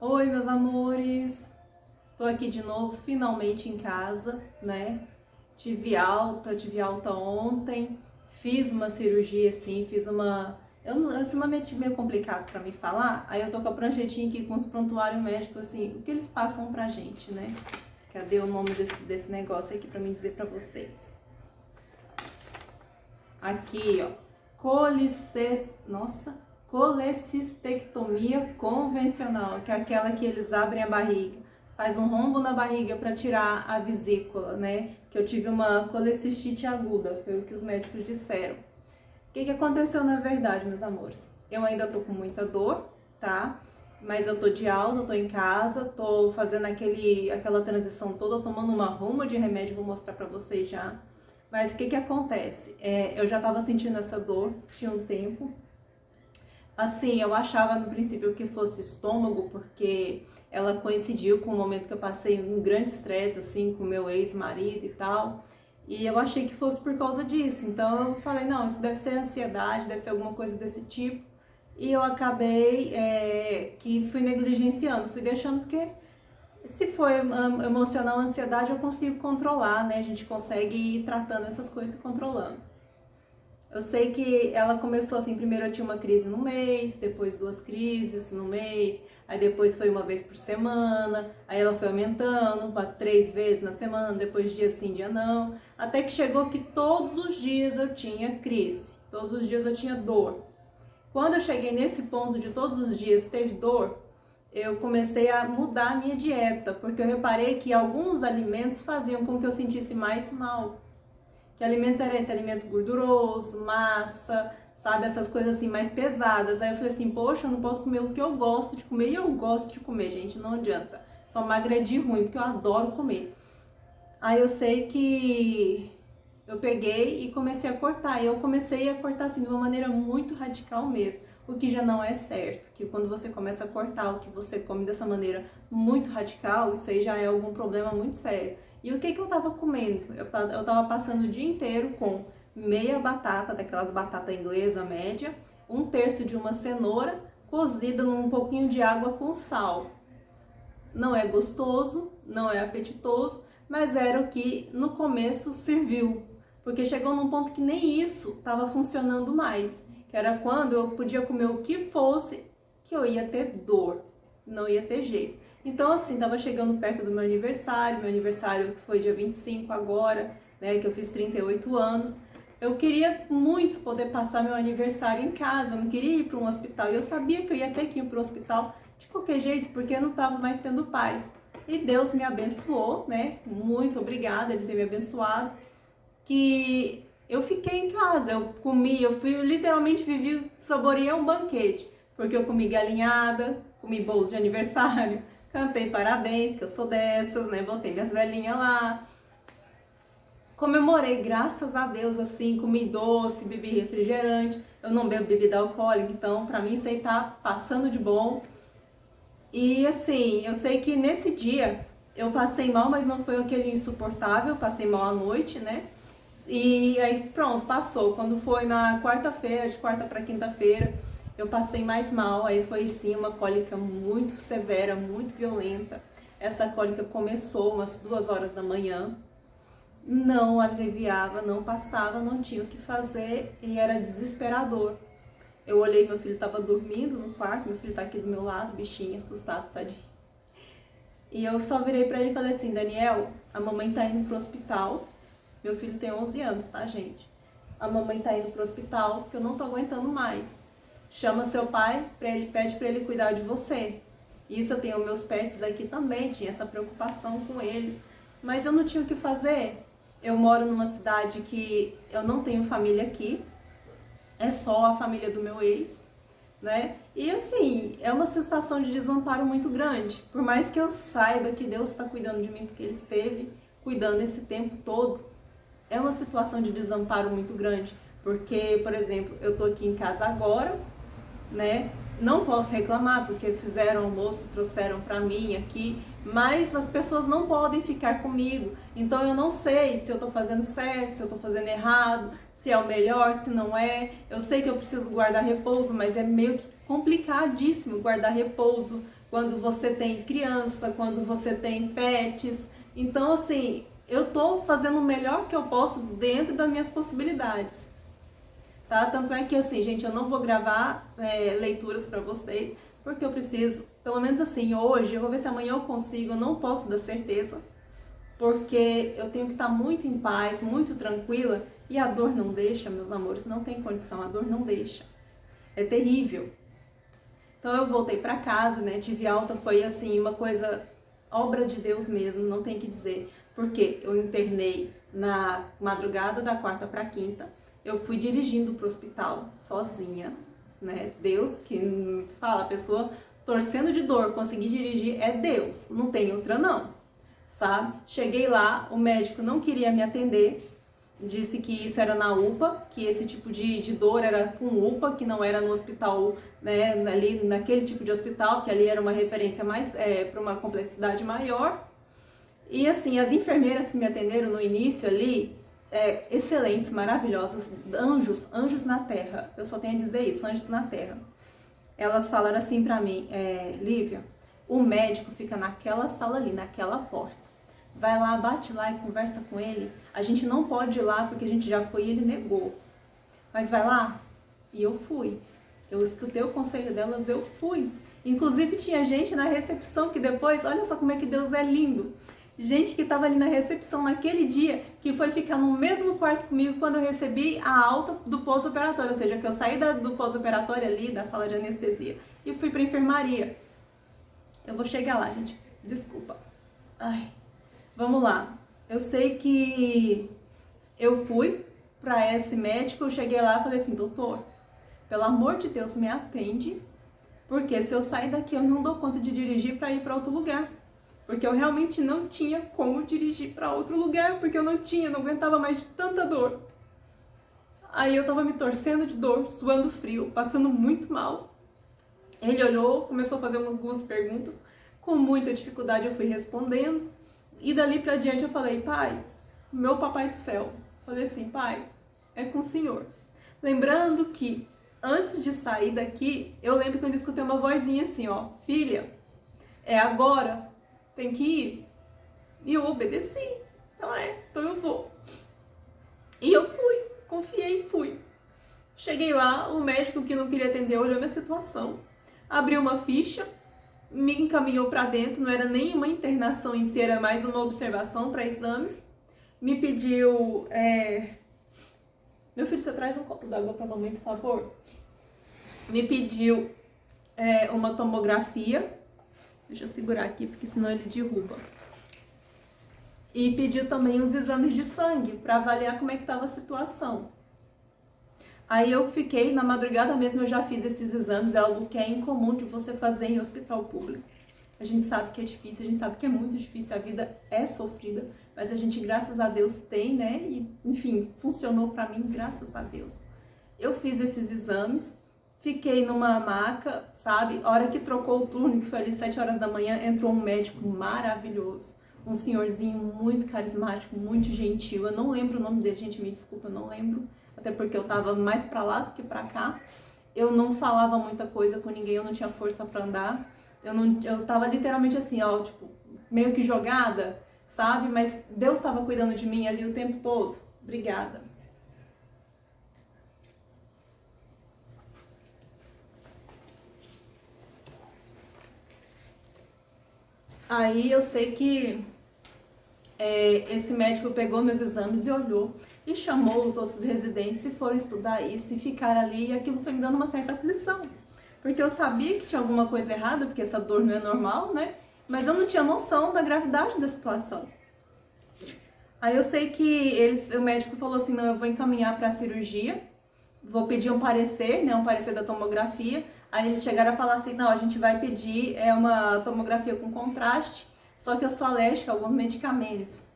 Oi, meus amores! Tô aqui de novo, finalmente em casa, né? Tive alta ontem, fiz uma cirurgia assim, fiz uma... Esse nome é meio complicado pra me falar, aí eu tô com a pranchetinha aqui com os prontuários médicos, assim, o que eles passam pra gente, né? Cadê o nome desse negócio aqui pra mim dizer pra vocês? Aqui, ó, colecistectomia convencional, que é aquela que eles abrem a barriga, faz um rombo na barriga para tirar a vesícula, né? Que eu tive uma colecistite aguda, foi o que os médicos disseram. O que aconteceu na verdade, meus amores? Eu ainda tô com muita dor, tá? Mas eu tô de alta, eu tô em casa, tô fazendo aquela transição toda, tomando uma ruma de remédio, vou mostrar pra vocês já. Mas o que acontece? Eu já tava sentindo essa dor, tinha um tempo. Assim, eu achava no princípio que fosse estômago, porque ela coincidiu com o momento que eu passei um grande estresse, assim, com meu ex-marido e tal. E eu achei que fosse por causa disso. Então eu falei, não, isso deve ser ansiedade, deve ser alguma coisa desse tipo. E eu acabei que fui negligenciando, fui deixando porque se for emocional, ansiedade, eu consigo controlar, né? A gente consegue ir tratando essas coisas e controlando. Eu sei que ela começou assim, primeiro eu tinha uma crise no mês, depois 2 crises no mês, aí depois foi uma vez por semana, aí ela foi aumentando para 3 vezes na semana, depois dia sim, dia não, até que chegou que todos os dias eu tinha crise, todos os dias eu tinha dor. Quando eu cheguei nesse ponto de todos os dias ter dor, eu comecei a mudar a minha dieta, porque eu reparei que alguns alimentos faziam com que eu sentisse mais mal. Que alimentos era esse? Alimento gorduroso, massa, sabe? Essas coisas assim mais pesadas. Aí eu falei assim, poxa, eu não posso comer o que eu gosto de comer. E eu gosto de comer, gente, não adianta. Só magredir ruim, porque eu adoro comer. Aí eu sei que eu peguei e comecei a cortar. E eu comecei a cortar assim de uma maneira muito radical mesmo. O que já não é certo. Que quando você começa a cortar o que você come dessa maneira muito radical, isso aí já é algum problema muito sério. E o que eu tava comendo? Eu tava passando o dia inteiro com meia batata, daquelas batata inglesa média, 1/3 de uma cenoura, cozida num pouquinho de água com sal. Não é gostoso, não é apetitoso, mas era o que no começo serviu. Porque chegou num ponto que nem isso estava funcionando mais. Que era quando eu podia comer o que fosse, que eu ia ter dor, não ia ter jeito. Então, assim, estava chegando perto do meu aniversário foi dia 25 agora, né, que eu fiz 38 anos. Eu queria muito poder passar meu aniversário em casa, eu não queria ir para um hospital. E eu sabia que eu ia ter que ir para o hospital de qualquer jeito, porque eu não estava mais tendo paz. E Deus me abençoou, né, muito obrigada, Ele ter me abençoado, que eu fiquei em casa, eu comi, eu literalmente vivi, saboreei um banquete, porque eu comi galinhada, comi bolo de aniversário, cantei parabéns, que eu sou dessas, né? Botei minhas velhinhas lá. Comemorei, graças a Deus, assim, comi doce, bebi refrigerante. Eu não bebo bebida alcoólica, então pra mim isso aí tá passando de bom. E assim, eu sei que nesse dia eu passei mal, mas não foi aquele insuportável, passei mal à noite, né? E aí pronto, passou. Quando foi na quarta-feira, de quarta para quinta-feira, eu passei mais mal, aí foi sim uma cólica muito severa, muito violenta. Essa cólica começou umas 2 horas da manhã, não aliviava, não passava, não tinha o que fazer e era desesperador. Eu olhei, meu filho estava dormindo no quarto, meu filho está aqui do meu lado, bichinho, assustado, tadinho. E eu só virei para ele e falei assim, Daniel, a mamãe tá indo pro hospital, meu filho tem 11 anos, tá, gente? A mamãe tá indo pro hospital porque eu não tô aguentando mais. Chama seu pai, pede pra ele cuidar de você. Isso eu tenho meus pets aqui também, tinha essa preocupação com eles. Mas eu não tinha o que fazer. Eu moro numa cidade que eu não tenho família aqui. É só a família do meu ex, né? E assim, é uma sensação de desamparo muito grande. Por mais que eu saiba que Deus está cuidando de mim, porque Ele esteve cuidando esse tempo todo, é uma situação de desamparo muito grande, porque, por exemplo, eu tô aqui em casa agora, né? Não posso reclamar porque fizeram almoço, trouxeram para mim aqui, mas as pessoas não podem ficar comigo. Então eu não sei se eu tô fazendo certo, se eu tô fazendo errado, se é o melhor, se não é. Eu sei que eu preciso guardar repouso, mas é meio que complicadíssimo guardar repouso quando você tem criança, quando você tem pets. Então, assim, eu tô fazendo o melhor que eu posso dentro das minhas possibilidades, tá? Tanto é que, assim, gente, eu não vou gravar leituras para vocês, porque eu preciso, pelo menos assim, hoje, eu vou ver se amanhã eu consigo, eu não posso dar certeza, porque eu tenho que estar muito em paz, muito tranquila, e a dor não deixa, meus amores, não tem condição, a dor não deixa. É terrível. Então eu voltei para casa, né, tive alta, foi assim, uma coisa, obra de Deus mesmo, não tem que dizer, porque eu internei na madrugada da quarta para quinta, eu fui dirigindo para o hospital sozinha, né, Deus que fala, a pessoa torcendo de dor, conseguir dirigir é Deus, não tem outra não, sabe? Cheguei lá, o médico não queria me atender, disse que isso era na UPA, que esse tipo de dor era com UPA, que não era no hospital, né, ali naquele tipo de hospital, que ali era uma referência mais para uma complexidade maior. E assim, as enfermeiras que me atenderam no início ali, excelentes, maravilhosas, anjos, anjos na terra, eu só tenho a dizer isso, anjos na terra. Elas falaram assim pra mim, Lívia, o médico fica naquela sala ali, naquela porta. Vai lá, bate lá e conversa com ele. A gente não pode ir lá porque a gente já foi e ele negou. Mas vai lá. E eu fui. Eu escutei o conselho delas, eu fui. Inclusive tinha gente na recepção que depois, olha só como é que Deus é lindo. Gente que estava ali na recepção naquele dia, que foi ficar no mesmo quarto comigo quando eu recebi a alta do pós-operatório. Ou seja, que eu saí do pós-operatório ali, da sala de anestesia, e fui para enfermaria. Eu vou chegar lá, gente. Desculpa. Ai... Vamos lá, eu sei que eu fui para esse médico, eu cheguei lá e falei assim, doutor, pelo amor de Deus, me atende, porque se eu sair daqui eu não dou conta de dirigir para ir para outro lugar, porque eu realmente não tinha como dirigir para outro lugar, porque eu não aguentava mais de tanta dor. Aí eu tava me torcendo de dor, suando frio, passando muito mal. Ele olhou, começou a fazer algumas perguntas, com muita dificuldade eu fui respondendo. E dali pra diante eu falei, pai, meu papai do céu, falei assim, pai, é com o senhor. Lembrando que antes de sair daqui, eu lembro que eu escutei uma vozinha assim, ó, filha, é agora, tem que ir. E eu obedeci, então eu vou. E eu fui, confiei e fui. Cheguei lá, o médico que não queria atender olhou minha situação, abriu uma ficha, me encaminhou para dentro, não era nem uma internação em si, era mais uma observação para exames. Me pediu... Meu filho, você traz um copo d'água para a mamãe, por favor? Me pediu uma tomografia. Deixa eu segurar aqui, porque senão ele derruba. E pediu também uns exames de sangue para avaliar como é que estava a situação. Aí eu fiquei, na madrugada mesmo eu já fiz esses exames, é algo que é incomum de você fazer em hospital público. A gente sabe que é difícil, a gente sabe que é muito difícil, a vida é sofrida, mas a gente, graças a Deus, tem, né? E, enfim, funcionou pra mim, graças a Deus. Eu fiz esses exames, fiquei numa maca, sabe? A hora que trocou o turno, que foi ali 7 horas da manhã, entrou um médico maravilhoso, um senhorzinho muito carismático, muito gentil. Eu não lembro o nome dele, gente, me desculpa, eu não lembro. Até porque eu tava mais pra lá do que pra cá. Eu não falava muita coisa com ninguém, eu não tinha força pra andar. Eu tava literalmente assim, ó, tipo, meio que jogada, sabe? Mas Deus tava cuidando de mim ali o tempo todo. Obrigada. Aí eu sei que esse médico pegou meus exames e olhou e chamou os outros residentes e foram estudar isso e ficar ali, e aquilo foi me dando uma certa aflição, porque eu sabia que tinha alguma coisa errada, porque essa dor não é normal, né? Mas eu não tinha noção da gravidade da situação. Aí eu sei que o médico falou assim, não, eu vou encaminhar para a cirurgia, vou pedir um parecer, né, um parecer da tomografia. Aí eles chegaram a falar assim, não, a gente vai pedir uma tomografia com contraste, só que eu sou alérgica a alguns medicamentos.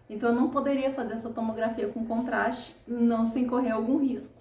Então eu não poderia fazer essa tomografia com contraste, não sem correr algum risco.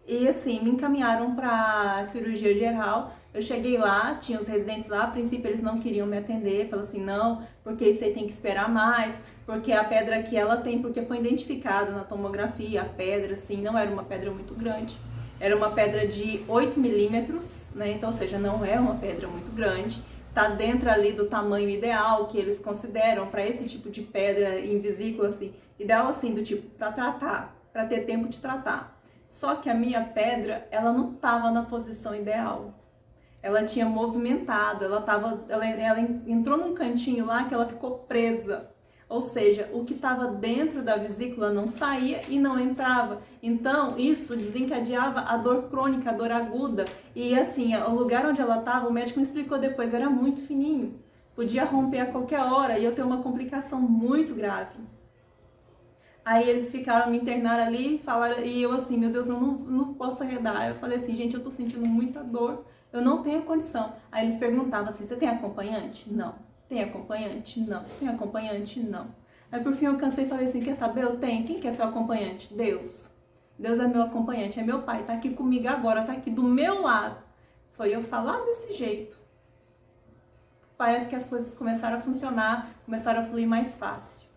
E assim, me encaminharam para cirurgia geral. Eu cheguei lá, tinha os residentes lá, a princípio eles não queriam me atender, falaram assim, não, porque isso aí tem que esperar mais, porque a pedra que ela tem, porque foi identificado na tomografia, a pedra, assim, não era uma pedra muito grande, era uma pedra de 8 milímetros, né, então, ou seja, não é uma pedra muito grande, tá dentro ali do tamanho ideal que eles consideram para esse tipo de pedra em vesícula, assim, ideal assim, do tipo, para tratar, para ter tempo de tratar. Só que a minha pedra, ela não estava na posição ideal. Ela tinha movimentado, ela entrou num cantinho lá que ela ficou presa. Ou seja, o que estava dentro da vesícula não saía e não entrava. Então, isso desencadeava a dor crônica, a dor aguda. E assim, o lugar onde ela estava, o médico me explicou depois, era muito fininho. Podia romper a qualquer hora e eu ter uma complicação muito grave. Aí eles ficaram, me internaram ali, falaram, e eu assim, meu Deus, eu não posso arredar. Eu falei assim, gente, eu tô sentindo muita dor, eu não tenho condição. Aí eles perguntavam assim, você tem acompanhante? Não. Tem acompanhante? Não. Tem acompanhante? Não. Aí por fim eu cansei e falei assim, quer saber? Eu tenho. Quem quer ser o acompanhante? Deus. Deus é meu acompanhante, é meu pai, tá aqui comigo agora, tá aqui do meu lado. Foi eu falar desse jeito. Parece que as coisas começaram a funcionar, começaram a fluir mais fácil.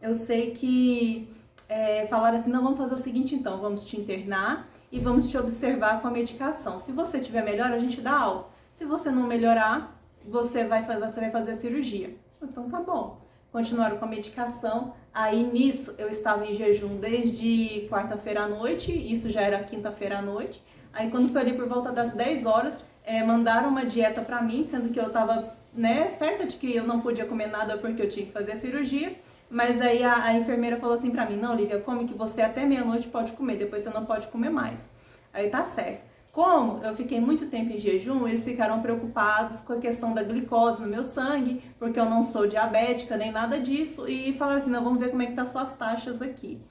Eu sei que falaram assim, não, vamos fazer o seguinte então, vamos te internar e vamos te observar com a medicação. Se você tiver melhor, a gente dá alta. Se você não melhorar, você vai fazer a cirurgia. Então tá bom. Continuaram com a medicação. Aí nisso eu estava em jejum desde quarta-feira à noite, isso já era quinta-feira à noite. Aí quando foi ali por volta das 10 horas, mandaram uma dieta pra mim, sendo que eu tava, certa de que eu não podia comer nada porque eu tinha que fazer a cirurgia. Mas aí a enfermeira falou assim pra mim, não, Lívia, come que você até meia-noite pode comer, depois você não pode comer mais. Aí tá certo. Como eu fiquei muito tempo em jejum, eles ficaram preocupados com a questão da glicose no meu sangue, porque eu não sou diabética nem nada disso, e falaram assim, não, vamos ver como é que tá suas taxas aqui.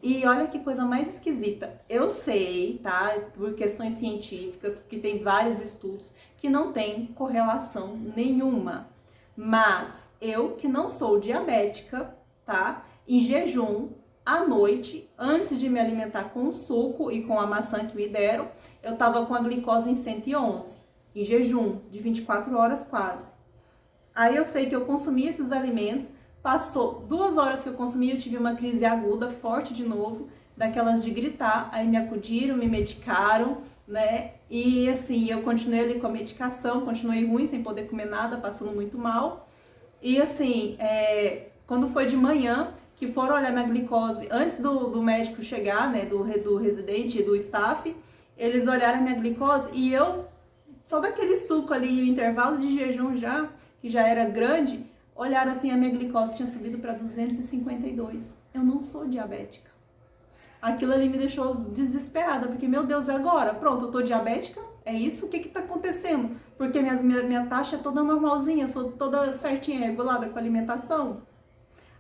E olha que coisa mais esquisita. Eu sei, tá, por questões científicas, que tem vários estudos, que não tem correlação nenhuma. Mas eu, que não sou diabética, tá, em jejum, à noite, antes de me alimentar com o suco e com a maçã que me deram, eu tava com a glicose em 111, em jejum, de 24 horas quase. Aí eu sei que eu consumi esses alimentos, passou 2 horas que eu consumi, eu tive uma crise aguda, forte de novo, daquelas de gritar, aí me acudiram, me medicaram, né, e assim, eu continuei ali com a medicação, continuei ruim, sem poder comer nada, passando muito mal, e assim, quando foi de manhã, que foram olhar minha glicose, antes do médico chegar, né, do residente e do staff, eles olharam minha glicose e eu, só daquele suco ali, o intervalo de jejum já, que já era grande, olharam assim, a minha glicose tinha subido para 252. Eu não sou diabética. Aquilo ali me deixou desesperada, porque, meu Deus, e agora? Pronto, eu tô diabética? É isso? O que que tá acontecendo? Porque minha taxa é toda normalzinha, eu sou toda certinha, regulada com a alimentação.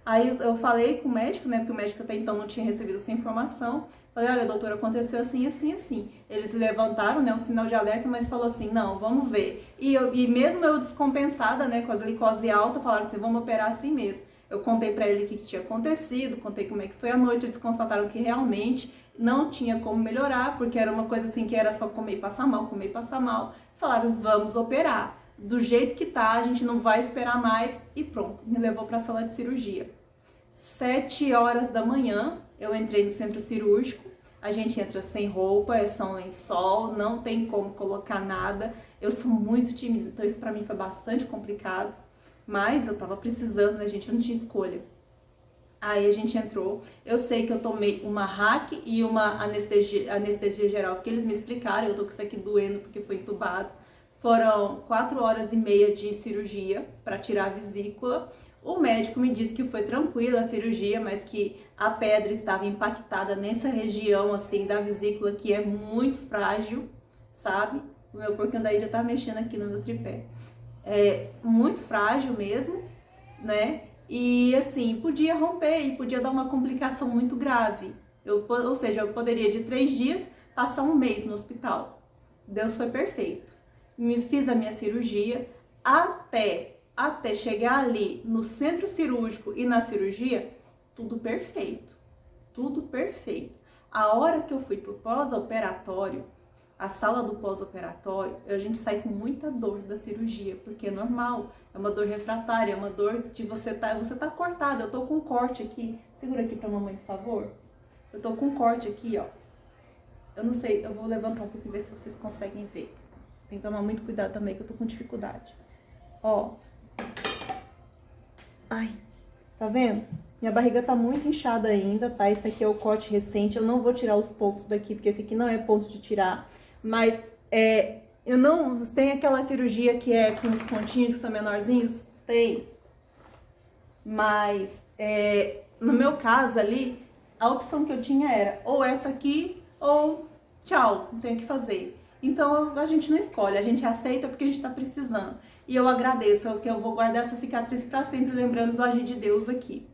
Aí eu falei com o médico, né, porque o médico até então não tinha recebido essa informação. Falei, olha, doutora, aconteceu assim, assim, assim. Eles levantaram, né, um sinal de alerta, mas falou assim, não, vamos ver. E mesmo eu descompensada, né, com a glicose alta, falaram assim, vamos operar assim mesmo. Eu contei pra ele o que tinha acontecido, contei como é que foi a noite, eles constataram que realmente não tinha como melhorar, porque era uma coisa assim que era só comer e passar mal, comer e passar mal. Falaram, vamos operar. Do jeito que tá, a gente não vai esperar mais e pronto, me levou para a sala de cirurgia. 7 horas da manhã, eu entrei no centro cirúrgico, a gente entra sem roupa, é só um lençol, não tem como colocar nada, eu sou muito tímida, então isso para mim foi bastante complicado, mas eu tava precisando, né, gente, eu não tinha escolha. Aí a gente entrou, eu sei que eu tomei uma hack e uma anestesia geral, que eles me explicaram, eu tô com isso aqui doendo porque foi entubado. Foram 4 horas e meia de cirurgia para tirar a vesícula. O médico me disse que foi tranquila a cirurgia, mas que a pedra estava impactada nessa região assim da vesícula que é muito frágil, sabe? O meu porquinho daí já tá mexendo aqui no meu tripé. É muito frágil mesmo, né? E assim, podia romper e podia dar uma complicação muito grave. Ou seja, eu poderia de 3 dias passar um mês no hospital. Deus foi perfeito. Me fiz a minha cirurgia até chegar ali no centro cirúrgico e na cirurgia, tudo perfeito, tudo perfeito. A hora que eu fui pro pós-operatório, a sala do pós-operatório, a gente sai com muita dor da cirurgia, porque é normal, é uma dor refratária, é uma dor de você tá cortada. Eu tô com um corte aqui, segura aqui pra mamãe, por favor. Eu tô com um corte aqui, ó. Eu não sei, eu vou levantar um pouquinho e ver se vocês conseguem ver. Tem que tomar muito cuidado também, que eu tô com dificuldade. Ó. Ai, tá vendo? Minha barriga tá muito inchada ainda, tá? Esse aqui é o corte recente. Eu não vou tirar os pontos daqui, porque esse aqui não é ponto de tirar. Mas, eu não... Tem aquela cirurgia que é com os pontinhos que são menorzinhos? Tem. Mas, no meu caso ali, a opção que eu tinha era ou essa aqui ou tchau, não tem o que fazer. Então, a gente não escolhe, a gente aceita porque a gente tá precisando. E eu agradeço, porque eu vou guardar essa cicatriz para sempre, lembrando do agir de Deus aqui.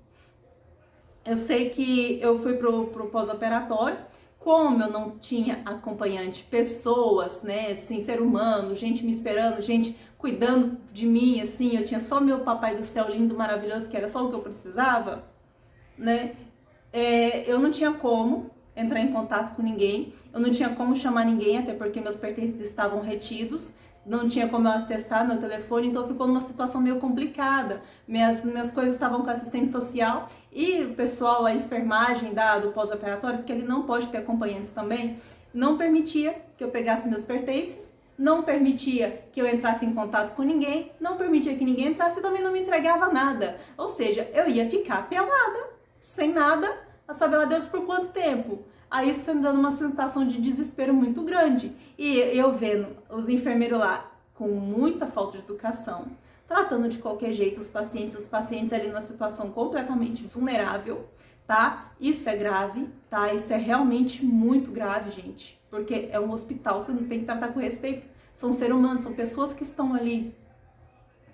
Eu sei que eu fui pro pós-operatório, como eu não tinha acompanhante, pessoas, né, assim, ser humano, gente me esperando, gente cuidando de mim, assim, eu tinha só meu papai do céu lindo, maravilhoso, que era só o que eu precisava, né, eu não tinha como entrar em contato com ninguém, eu não tinha como chamar ninguém, até porque meus pertences estavam retidos, não tinha como eu acessar meu telefone, então ficou numa situação meio complicada. Minhas coisas estavam com assistente social e o pessoal, a enfermagem do pós-operatório, porque ele não pode ter acompanhantes também, não permitia que eu pegasse meus pertences, não permitia que eu entrasse em contato com ninguém, não permitia que ninguém entrasse e também não me entregava nada. Ou seja, eu ia ficar pelada, sem nada, a saber lá Deus por quanto tempo. Aí isso foi me dando uma sensação de desespero muito grande. E eu vendo os enfermeiros lá com muita falta de educação, tratando de qualquer jeito os pacientes ali numa situação completamente vulnerável, tá? Isso é grave, tá? Isso é realmente muito grave, gente. Porque é um hospital, você não tem que tratar com respeito. São seres humanos, são pessoas que estão ali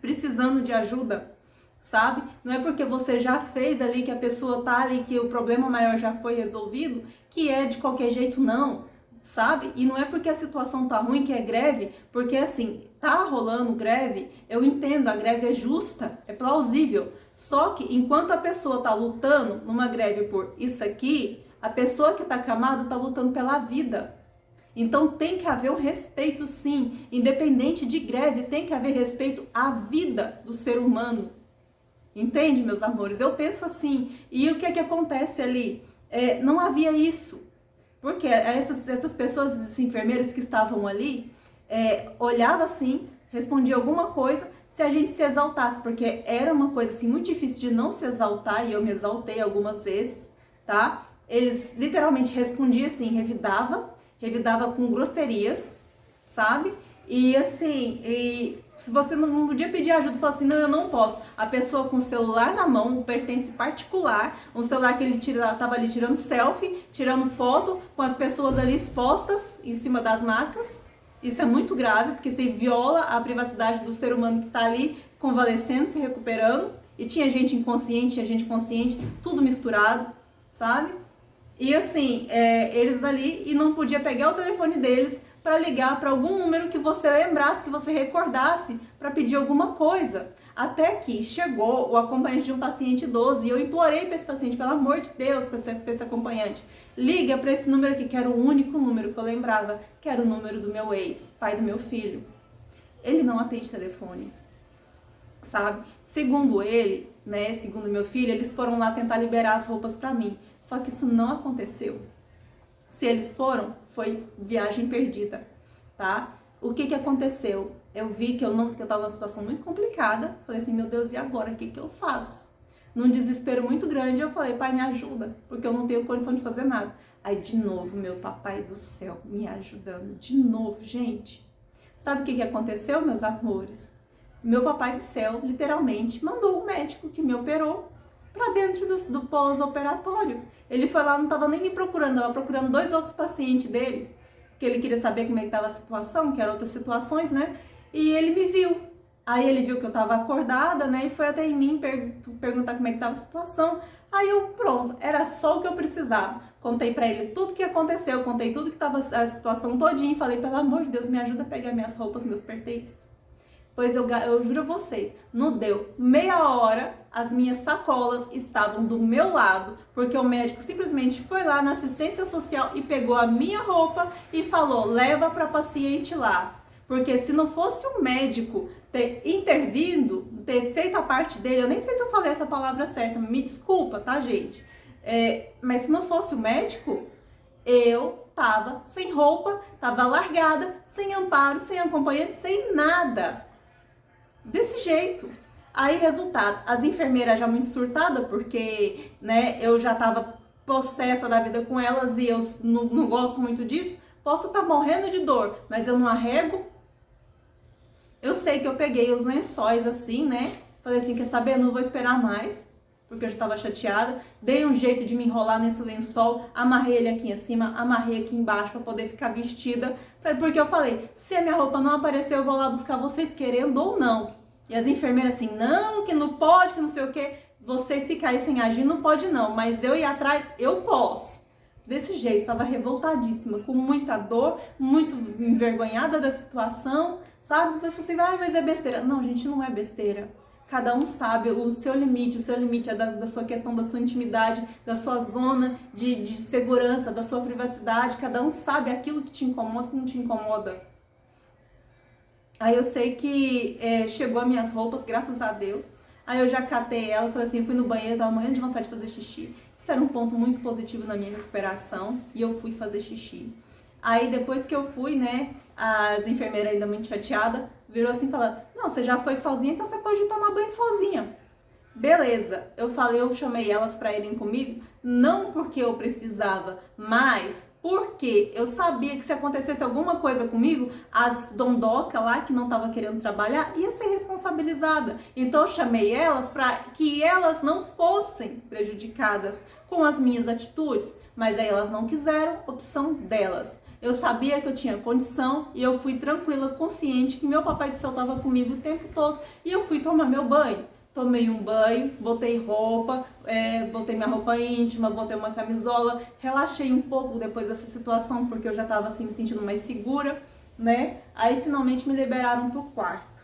precisando de ajuda, sabe? Não é porque você já fez ali, que a pessoa tá ali, que o problema maior já foi resolvido, que é de qualquer jeito, não, sabe? E não é porque a situação tá ruim que é greve, porque assim, tá rolando greve, eu entendo, a greve é justa, é plausível, só que enquanto a pessoa tá lutando numa greve por isso aqui, a pessoa que tá acamada tá lutando pela vida. Então tem que haver um respeito, sim, independente de greve, tem que haver respeito à vida do ser humano. Entende, meus amores? Eu penso assim. E o que é que acontece ali? Não havia isso. Porque essas pessoas, esses enfermeiros que estavam ali, olhavam assim, respondiam alguma coisa, se a gente se exaltasse. Porque era uma coisa assim muito difícil de não se exaltar, e eu me exaltei algumas vezes, tá? Eles literalmente respondiam assim, revidava com grosserias, sabe? E assim, se você não podia pedir ajuda, falava assim, não, eu não posso. A pessoa com o celular na mão, um pertence particular, um celular que ele estava ali tirando selfie, tirando foto, com as pessoas ali expostas em cima das macas. Isso é muito grave, porque você viola a privacidade do ser humano que está ali convalescendo, se recuperando. E tinha gente inconsciente, tinha gente consciente, tudo misturado, sabe? E assim, eles ali, e não podia pegar o telefone deles para ligar para algum número que você lembrasse, que você recordasse, para pedir alguma coisa. Até que chegou o acompanhante de um paciente idoso, e eu implorei para esse paciente, pelo amor de Deus, para esse acompanhante, liga para esse número aqui, que era o único número que eu lembrava, que era o número do meu ex, pai do meu filho. Ele não atende telefone, sabe? Segundo ele, né, segundo meu filho, eles foram lá tentar liberar as roupas para mim, só que isso não aconteceu. Se eles foram, foi viagem perdida, tá? O que aconteceu? Eu vi que eu tava numa situação muito complicada. Falei assim, meu Deus, e agora? O que eu faço? Num desespero muito grande, eu falei, pai, me ajuda, porque eu não tenho condição de fazer nada. Aí, de novo, meu papai do céu me ajudando. De novo, gente. Sabe o que aconteceu, meus amores? Meu papai do céu, literalmente, mandou um médico que me operou para dentro do pós-operatório. Ele foi lá, não estava nem me procurando, estava procurando 2 outros pacientes dele, que ele queria saber como é que estava a situação, que eram outras situações, né? E ele me viu. Aí ele viu que eu estava acordada, né? E foi até em mim perguntar como é que estava a situação. Aí eu, pronto, era só o que eu precisava. Contei para ele tudo que aconteceu, contei tudo que estava a situação todinha e falei, pelo amor de Deus, me ajuda a pegar minhas roupas, meus pertences. Pois eu juro a vocês, não deu meia hora, as minhas sacolas estavam do meu lado, porque o médico simplesmente foi lá na assistência social e pegou a minha roupa e falou, leva para paciente lá. Porque se não fosse o médico ter intervindo, ter feito a parte dele, eu nem sei se eu falei essa palavra certa, me desculpa, tá, gente? Mas se não fosse o médico, eu tava sem roupa, tava largada, sem amparo, sem acompanhante, sem nada. Desse jeito. Aí, resultado, as enfermeiras já muito surtadas, porque, né, eu já tava possessa da vida com elas e eu não gosto muito disso. Posso estar morrendo de dor, mas eu não arrego. Eu sei que eu peguei os lençóis assim, né? Falei assim, quer saber? Eu não vou esperar mais, porque eu já estava chateada. Dei um jeito de me enrolar nesse lençol, amarrei ele aqui em cima, amarrei aqui embaixo para poder ficar vestida. Porque eu falei, se a minha roupa não aparecer, eu vou lá buscar vocês querendo ou não. E as enfermeiras assim, não, que não pode, que não sei o quê. Vocês ficarem sem agir, não pode não, mas eu ir atrás, eu posso. Desse jeito, estava revoltadíssima, com muita dor, muito envergonhada da situação, sabe? Você vai, mas é besteira. Não, gente, não é besteira. Cada um sabe o seu limite é da sua questão, da sua intimidade, da sua zona de segurança, da sua privacidade. Cada um sabe aquilo que te incomoda e que não te incomoda. Aí eu sei que chegou as minhas roupas, graças a Deus. Aí eu já catei ela, falei assim, fui no banheiro, tava morrendo de vontade de fazer xixi. Isso era um ponto muito positivo na minha recuperação e eu fui fazer xixi. Aí depois que eu fui, né, as enfermeiras ainda muito chateadas, virou assim falando, não, você já foi sozinha, então você pode tomar banho sozinha. Beleza, eu chamei elas para irem comigo, não porque eu precisava, mas porque eu sabia que se acontecesse alguma coisa comigo, as dondoca lá que não estava querendo trabalhar ia ser responsabilizada. Então eu chamei elas para que elas não fossem prejudicadas com as minhas atitudes, mas aí elas não quiseram, opção delas. Eu sabia que eu tinha condição e eu fui tranquila, consciente que meu papai do céu estava comigo o tempo todo e eu fui tomar meu banho. Tomei um banho, botei roupa, botei minha roupa íntima, botei uma camisola, relaxei um pouco depois dessa situação, porque eu já estava assim, me sentindo mais segura, né? Aí finalmente me liberaram pro quarto.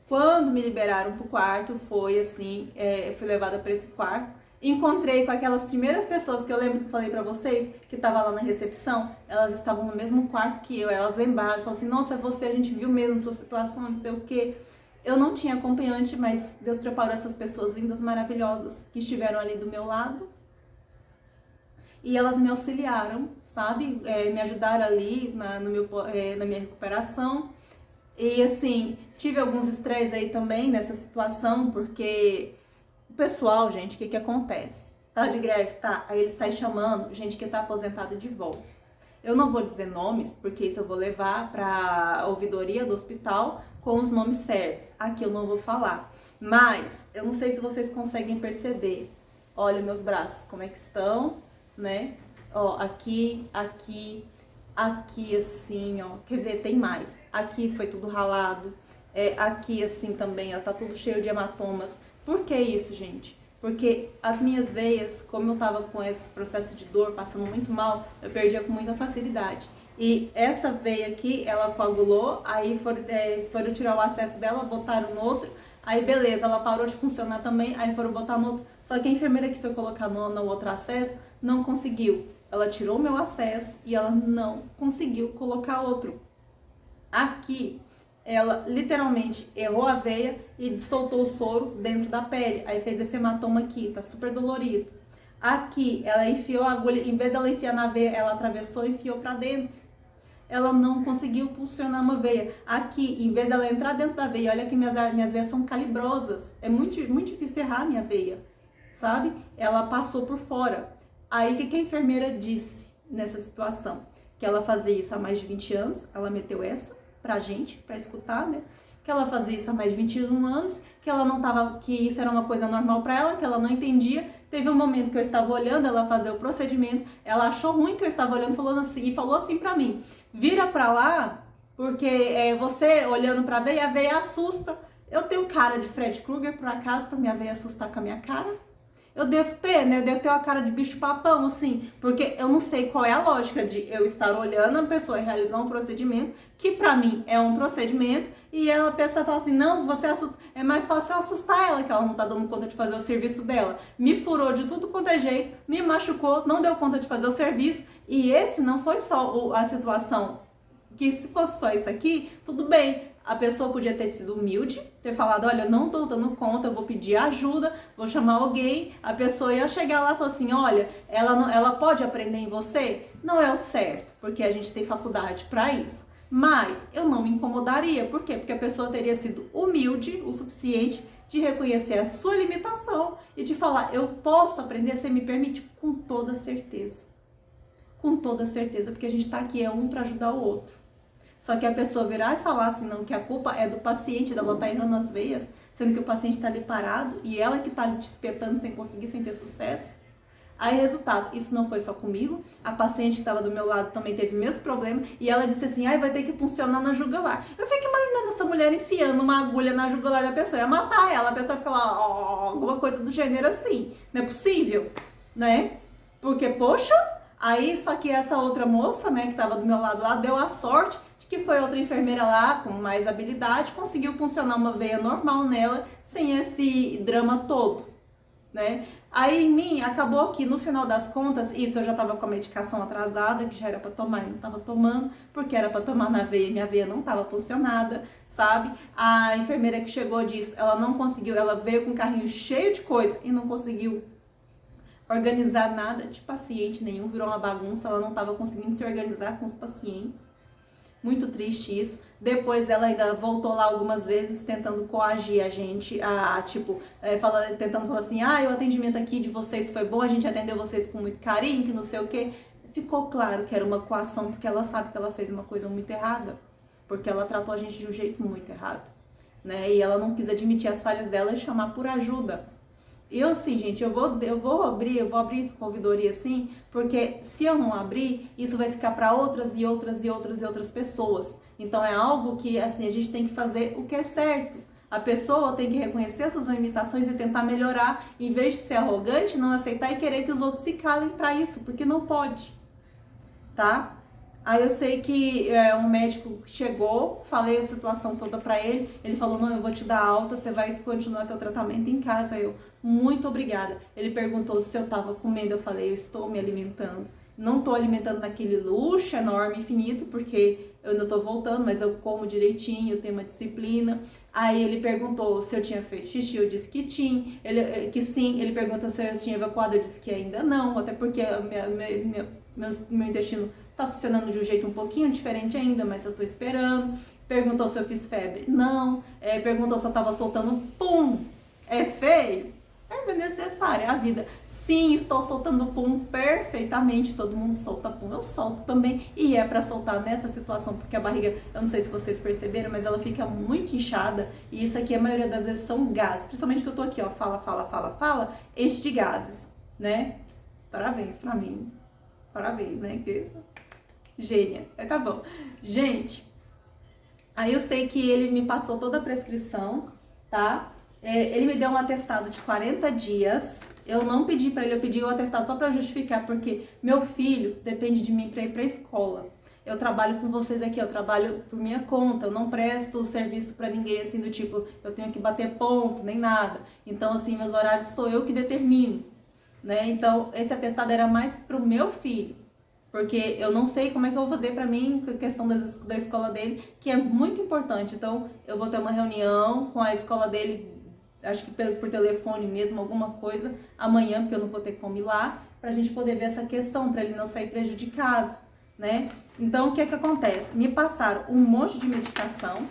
Quando me liberaram pro quarto, foi assim, eu fui levada para esse quarto, encontrei com aquelas primeiras pessoas que eu lembro que eu falei pra vocês, que tava lá na recepção, elas estavam no mesmo quarto que eu, elas lembraram, falaram assim, nossa, é você, a gente viu mesmo sua situação, não sei o quê. Eu não tinha acompanhante, mas Deus preparou essas pessoas lindas, maravilhosas, que estiveram ali do meu lado. E elas me auxiliaram, sabe? Me ajudaram ali na minha recuperação. E assim, tive alguns estresses aí também nessa situação, porque o pessoal, gente, o que acontece? Tá de greve, tá? Aí eles saem chamando gente que tá aposentada de volta. Eu não vou dizer nomes, porque isso eu vou levar pra ouvidoria do hospital, com os nomes certos. Aqui eu não vou falar. Mas, eu não sei se vocês conseguem perceber. Olha meus braços, como é que estão, né? Ó, aqui, aqui, aqui assim, ó. Quer ver? Tem mais. Aqui foi tudo ralado. Aqui assim também, ó. Tá tudo cheio de hematomas. Por que isso, gente? Porque as minhas veias, como eu tava com esse processo de dor, passando muito mal, eu perdia com muita facilidade. E essa veia aqui, ela coagulou, aí foram tirar o acesso dela, botaram no outro, aí beleza, ela parou de funcionar também, aí foram botar no outro. Só que a enfermeira que foi colocar no outro acesso não conseguiu. Ela tirou o meu acesso e ela não conseguiu colocar outro. Aqui, ela literalmente errou a veia e soltou o soro dentro da pele. Aí fez esse hematoma aqui, tá super dolorido. Aqui, ela enfiou a agulha, em vez dela enfiar na veia, ela atravessou e enfiou pra dentro. Ela não conseguiu pulsionar uma veia. Aqui, em vez dela entrar dentro da veia, olha que minhas veias são calibrosas. É muito difícil errar a minha veia, sabe? Ela passou por fora. Aí, o que a enfermeira disse nessa situação? Que ela fazia isso há mais de 20 anos, ela meteu essa pra gente, pra escutar, né? Que ela fazia isso há mais de 21 anos, que ela não tava, que isso era uma coisa normal pra ela, que ela não entendia. Teve um momento que eu estava olhando ela fazer o procedimento, ela achou ruim que eu estava olhando e falou assim pra mim, vira pra lá, porque você olhando pra veia, a veia assusta. Eu tenho cara de Fred Krueger, por acaso, pra minha veia assustar com a minha cara? Eu devo ter, né? Eu devo ter uma cara de bicho papão, assim, porque eu não sei qual é a lógica de eu estar olhando a pessoa e realizar um procedimento, que pra mim é um procedimento, e ela pensa, fala assim, não, você assusta, é mais fácil eu assustar ela, que ela não tá dando conta de fazer o serviço dela. Me furou de tudo quanto é jeito, me machucou, não deu conta de fazer o serviço, e esse não foi só a situação, que se fosse só isso aqui, tudo bem. A pessoa podia ter sido humilde, ter falado, olha, eu não tô dando conta, eu vou pedir ajuda, vou chamar alguém. A pessoa ia chegar lá e falar assim, olha, ela pode aprender em você? Não é o certo, porque a gente tem faculdade para isso. Mas eu não me incomodaria. Por quê? Porque a pessoa teria sido humilde o suficiente de reconhecer a sua limitação e de falar, eu posso aprender, você me permite? Com toda certeza. Com toda certeza, porque a gente tá aqui, é um para ajudar o outro. Só que a pessoa virar e falar assim, não, que a culpa é do paciente, dela tá errando as veias, sendo que o paciente tá ali parado e ela que tá ali te espetando sem conseguir, sem ter sucesso. Aí, resultado, isso não foi só comigo, a paciente que estava do meu lado também teve o mesmo problema, e ela disse assim, vai ter que funcionar na jugular. Eu fico imaginando essa mulher enfiando uma agulha na jugular da pessoa, ia matar ela, a pessoa fica lá, alguma coisa do gênero assim, não é possível, né? Porque, poxa, aí só que essa outra moça, né, que estava do meu lado lá, deu a sorte de que foi outra enfermeira lá, com mais habilidade, conseguiu funcionar uma veia normal nela, sem esse drama todo, né? Aí em mim, acabou que no final das contas, isso eu já tava com a medicação atrasada, que já era pra tomar e não tava tomando, porque era pra tomar na veia e minha veia não tava funcionada, sabe? A enfermeira que chegou disso, ela não conseguiu, ela veio com um carrinho cheio de coisa e não conseguiu organizar nada de paciente nenhum, virou uma bagunça, ela não tava conseguindo se organizar com os pacientes. Muito triste isso. Depois ela ainda voltou lá algumas vezes tentando coagir a gente, tentando falar assim, o atendimento aqui de vocês foi bom, a gente atendeu vocês com muito carinho, que não sei o quê. Ficou claro que era uma coação, porque ela sabe que ela fez uma coisa muito errada, porque ela tratou a gente de um jeito muito errado, né? E ela não quis admitir as falhas dela e chamar por ajuda. Eu, assim, gente, eu vou abrir isso com ouvidoria, assim, porque se eu não abrir, isso vai ficar para outras e outras e outras e outras pessoas. Então, é algo que, assim, a gente tem que fazer o que é certo. A pessoa tem que reconhecer suas limitações e tentar melhorar, em vez de ser arrogante, não aceitar e querer que os outros se calem para isso, porque não pode, tá? Aí eu sei que um médico chegou, falei a situação toda pra ele, ele falou, não, eu vou te dar alta, você vai continuar seu tratamento em casa. Eu, muito obrigada. Ele perguntou se eu tava comendo, eu falei, eu estou me alimentando. Não tô alimentando naquele luxo enorme, infinito, porque eu ainda tô voltando, mas eu como direitinho, eu tenho uma disciplina. Aí ele perguntou se eu tinha feito xixi, eu disse que tinha, que sim. Ele perguntou se eu tinha evacuado, eu disse que ainda não, até porque meu intestino tá funcionando de um jeito um pouquinho diferente ainda, mas eu tô esperando. Perguntou se eu fiz febre, não. Perguntou se eu tava soltando pum. É feio? Mas é necessário, é a vida. Sim, estou soltando pum perfeitamente, todo mundo solta pum, eu solto também. E é pra soltar nessa situação, porque a barriga, eu não sei se vocês perceberam, mas ela fica muito inchada. E isso aqui, a maioria das vezes, são gases. Principalmente que eu tô aqui, ó, fala, enche de gases, né? Parabéns pra mim. Parabéns, né? Que gênia. Tá bom. Gente, aí eu sei que ele me passou toda a prescrição, tá? Ele me deu um atestado de 40 dias. Eu não pedi pra ele, eu pedi o atestado só pra justificar, porque meu filho depende de mim pra ir pra escola. Eu trabalho com vocês aqui, eu trabalho por minha conta, eu não presto serviço pra ninguém, assim, do tipo, eu tenho que bater ponto, nem nada. Então, assim, meus horários sou eu que determino, né? Então, esse atestado era mais pro meu filho, porque eu não sei como é que eu vou fazer pra mim, a questão da escola dele, que é muito importante. Então, eu vou ter uma reunião com a escola dele, acho que por telefone mesmo, alguma coisa, amanhã, porque eu não vou ter como ir lá, pra gente poder ver essa questão, pra ele não sair prejudicado, né? Então, o que é que acontece? Me passaram um monte de medicação,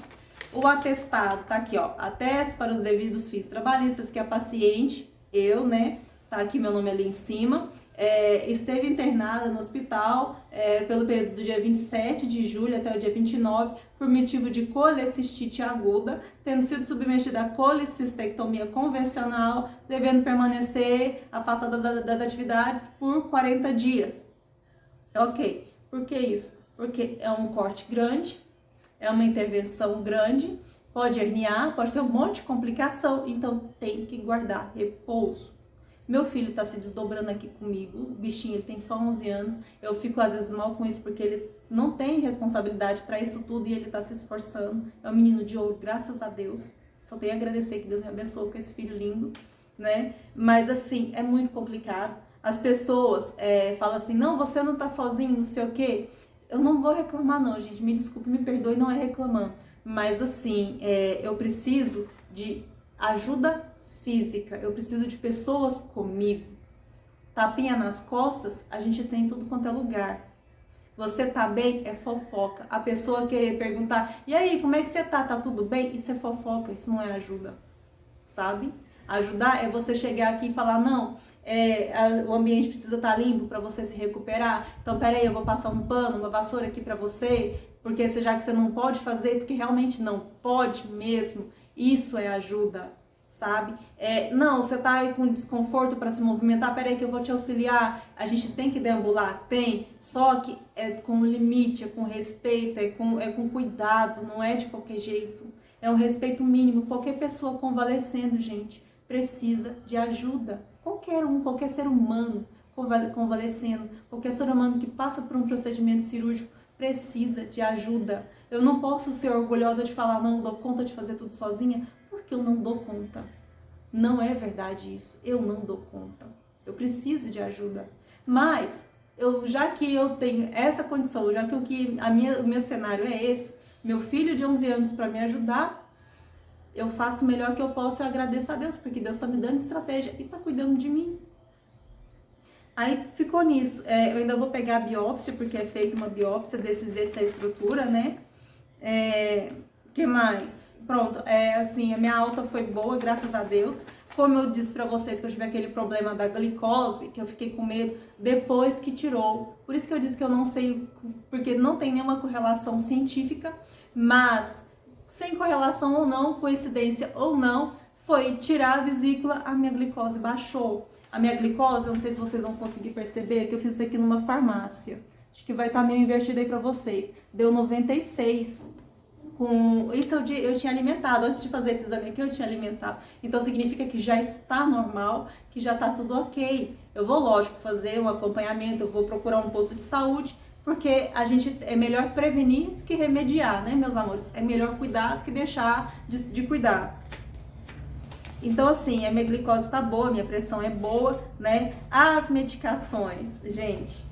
o atestado tá aqui, ó, atesto para os devidos fins trabalhistas, que a paciente, eu, né, tá aqui meu nome ali em cima, esteve internada no hospital pelo período do dia 27 de julho até o dia 29 por motivo de colecistite aguda, tendo sido submetida a colecistectomia convencional, devendo permanecer afastada das atividades por 40 dias. Ok, por que isso? Porque é um corte grande, é uma intervenção grande, pode herniar, pode ter um monte de complicação, então tem que guardar repouso. Meu filho tá se desdobrando aqui comigo, o bichinho, ele tem só 11 anos, eu fico às vezes mal com isso porque ele não tem responsabilidade para isso tudo e ele tá se esforçando. É um menino de ouro, graças a Deus. Só tenho a agradecer que Deus me abençoe com esse filho lindo, né? Mas assim, é muito complicado. As pessoas falam assim, não, você não tá sozinho, não sei o quê. Eu não vou reclamar não, gente, me desculpe, me perdoe, não é reclamando. Mas assim, eu preciso de ajuda física, eu preciso de pessoas comigo. Tapinha nas costas, a gente tem em tudo quanto é lugar. Você tá bem? É fofoca. A pessoa querer perguntar, e aí, como é que você tá? Tá tudo bem? Isso é fofoca, isso não é ajuda, sabe? Ajudar é você chegar aqui e falar, não, o ambiente precisa estar limpo para você se recuperar. Então, peraí, eu vou passar um pano, uma vassoura aqui para você, porque já que você não pode fazer, porque realmente não pode mesmo, isso é ajuda, sabe? Não, você tá aí com desconforto para se movimentar, peraí que eu vou te auxiliar, a gente tem que deambular? Tem, só que é com limite, é com respeito, é com cuidado, não é de qualquer jeito. É um respeito mínimo. Qualquer pessoa convalescendo, gente, precisa de ajuda. Qualquer ser humano convalescendo, qualquer ser humano que passa por um procedimento cirúrgico precisa de ajuda. Eu não posso ser orgulhosa de falar, não dou conta de fazer tudo sozinha, porque eu não dou conta. Não é verdade isso. Eu não dou conta. Eu preciso de ajuda. Mas, já que eu tenho essa condição, já que o meu cenário é esse, meu filho de 11 anos para me ajudar, eu faço o melhor que eu posso e eu agradeço a Deus, porque Deus está me dando estratégia e está cuidando de mim. Aí ficou nisso. Eu ainda vou pegar a biópsia, porque é feita uma biópsia dessa estrutura, né? Que mais? Pronto, assim, a minha alta foi boa, graças a Deus. Como eu disse pra vocês que eu tive aquele problema da glicose, que eu fiquei com medo depois que tirou. Por isso que eu disse que eu não sei, porque não tem nenhuma correlação científica, mas sem correlação ou não, coincidência ou não, foi tirar a vesícula, a minha glicose baixou. A minha glicose, eu não sei se vocês vão conseguir perceber, que eu fiz isso aqui numa farmácia. Acho que vai estar meio invertido aí pra vocês. Deu 96. Isso eu tinha alimentado, antes de fazer esse exame aqui eu tinha alimentado. Então significa que já está normal, que já está tudo ok. Eu vou, lógico, fazer um acompanhamento, eu vou procurar um posto de saúde, porque é melhor prevenir do que remediar, né, meus amores? É melhor cuidar do que deixar de cuidar. Então, assim, a minha glicose está boa, minha pressão é boa, né? As medicações, gente,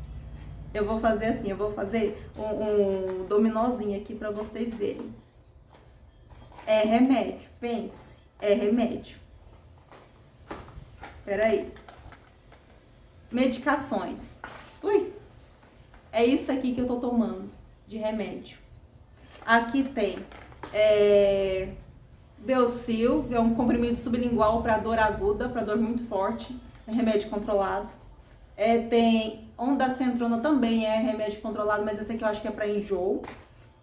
eu vou fazer assim, eu vou fazer um dominózinho aqui para vocês verem. É remédio, pense, é remédio. Peraí. Medicações. Ui! É isso aqui que eu tô tomando de remédio. Aqui tem Deocil, é um comprimido sublingual para dor aguda, para dor muito forte, é remédio controlado. Tem ondansetron também é remédio controlado, mas esse aqui eu acho que é para enjoo.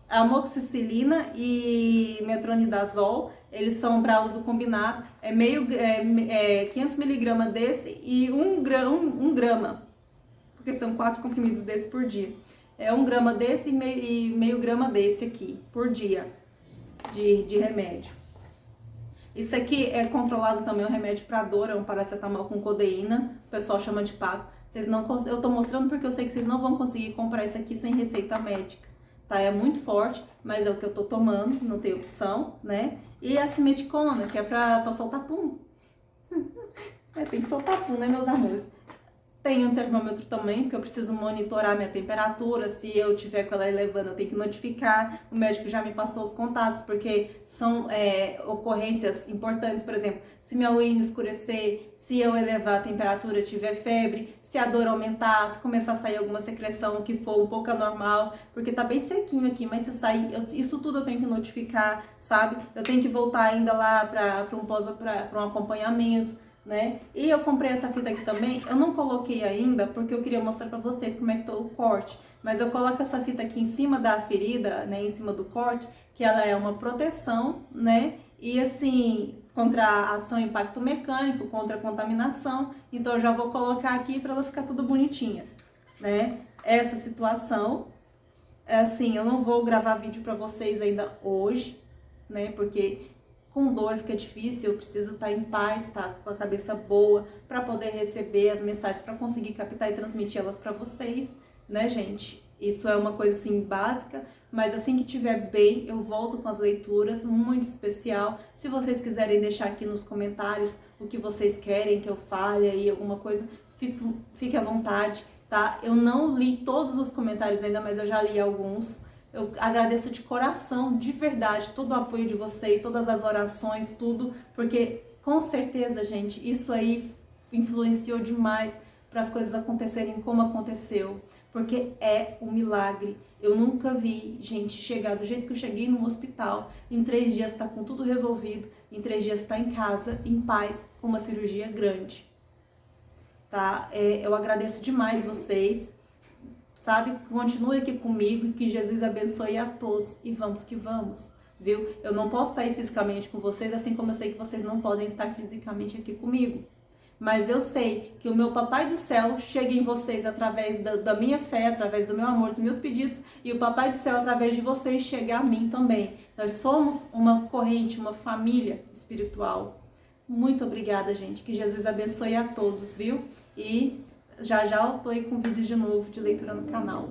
Amoxicilina e metronidazol, eles são para uso combinado. 500 mg desse e 1 grama, porque são 4 comprimidos desse por dia. 1 grama desse e meio grama desse aqui por dia de remédio. Isso aqui é controlado também, é um remédio para dor, é um paracetamol com codeína, o pessoal chama de Paco. Eu tô mostrando porque eu sei que vocês não vão conseguir comprar isso aqui sem receita médica, tá? É muito forte, mas é o que eu tô tomando, não tem opção, né? E a simeticona, que é pra soltar pum. Tem que soltar pum, né, meus amores? Tem um termômetro também, porque eu preciso monitorar minha temperatura. Se eu tiver com ela elevando, eu tenho que notificar. O médico já me passou os contatos, porque são ocorrências importantes. Por exemplo, se minha urina escurecer, se eu elevar a temperatura, tiver febre, se a dor aumentar, se começar a sair alguma secreção que for um pouco anormal, porque tá bem sequinho aqui, mas se sair, isso tudo eu tenho que notificar, sabe? Eu tenho que voltar ainda lá para um acompanhamento, né? E eu comprei essa fita aqui também, eu não coloquei ainda porque eu queria mostrar pra vocês como é que tá o corte, mas eu coloco essa fita aqui em cima da ferida, né, em cima do corte, que ela é uma proteção, né, e assim, contra a ação e impacto mecânico, contra a contaminação, então eu já vou colocar aqui pra ela ficar tudo bonitinha, né? Essa situação, assim, eu não vou gravar vídeo pra vocês ainda hoje, né, porque com dor fica difícil, eu preciso estar em paz, estar com a cabeça boa para poder receber as mensagens, para conseguir captar e transmitir elas para vocês, né, gente? Isso é uma coisa assim básica, mas assim que estiver bem, eu volto com as leituras, muito especial. Se vocês quiserem deixar aqui nos comentários o que vocês querem que eu fale aí, alguma coisa, fique à vontade, tá? Eu não li todos os comentários ainda, mas eu já li alguns. Eu agradeço de coração, de verdade, todo o apoio de vocês, todas as orações, tudo, porque com certeza, gente, isso aí influenciou demais para as coisas acontecerem como aconteceu. porque é um milagre. Eu nunca vi gente chegar do jeito que eu cheguei no hospital, em 3 dias tá com tudo resolvido, em 3 dias tá em casa, em paz, com uma cirurgia grande. Tá? Eu agradeço demais vocês, sabe? Continue aqui comigo e que Jesus abençoe a todos e vamos que vamos, viu? Eu não posso estar aí fisicamente com vocês, assim como eu sei que vocês não podem estar fisicamente aqui comigo. Mas eu sei que o meu Papai do Céu chega em vocês através da minha fé, através do meu amor, dos meus pedidos, e o Papai do Céu, através de vocês, chega a mim também. Nós somos uma corrente, uma família espiritual. Muito obrigada, gente. Que Jesus abençoe a todos, viu? E já já eu tô aí com vídeos de novo de leitura no canal.